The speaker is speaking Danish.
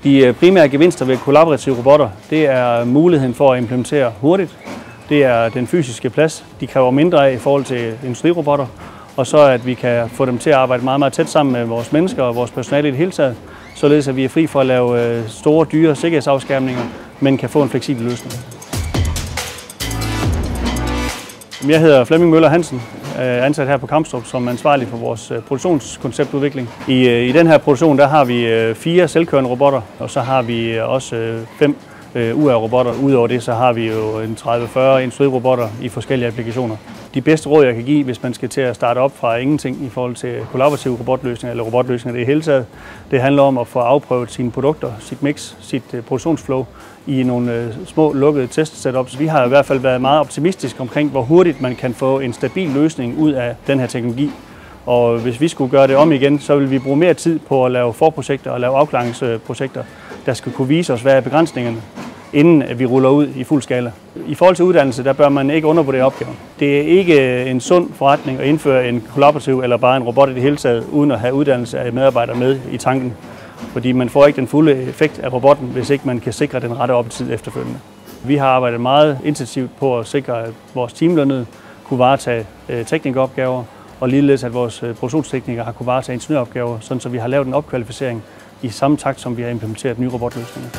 De primære gevinster ved kollaborative robotter, det er muligheden for at implementere hurtigt. Det er den fysiske plads, de kræver mindre af i forhold til industrirobotter. Og så at vi kan få dem til at arbejde meget, meget tæt sammen med vores mennesker og vores personale i det hele taget, således at vi er fri for at lave store, dyre sikkerhedsafskærmninger, men kan få en fleksibel løsning. Jeg hedder Flemming Møller Hansen, ansat her på Kamstrup som ansvarlig for vores produktionskonceptudvikling. I den her produktion der har vi 4 selvkørende robotter, og så har vi også 5 UR-robotter. Udover det så har vi jo en 30-40 industrirobotter i forskellige applikationer. De bedste råd, jeg kan give, hvis man skal til at starte op fra ingenting i forhold til kollaborative robotløsninger eller robotløsninger det hele taget, det handler om at få afprøvet sine produkter, sit mix, sit produktionsflow i nogle små lukkede testsetups. Vi har i hvert fald været meget optimistiske omkring, hvor hurtigt man kan få en stabil løsning ud af den her teknologi. Og hvis vi skulle gøre det om igen, så vil vi bruge mere tid på at lave forprojekter og lave afklaringsprojekter, der skal kunne vise os, hvad er begrænsningerne, inden vi ruller ud i fuld skala. I forhold til uddannelse, der bør man ikke undervurdere opgaven. Det er ikke en sund forretning at indføre en kollaborativ eller bare en robot i det hele taget, uden at have uddannelse af medarbejdere med i tanken. Fordi man får ikke den fulde effekt af robotten, hvis ikke man kan sikre den rette optid efterfølgende. Vi har arbejdet meget intensivt på at sikre, at vores teamlønnede kunne varetage teknikeropgaver, og ligeledes at vores produktionsteknikere har kunne varetage ingeniøropgaver, sådan så vi har lavet en opkvalificering i samme takt, som vi har implementeret nye robotløsninger.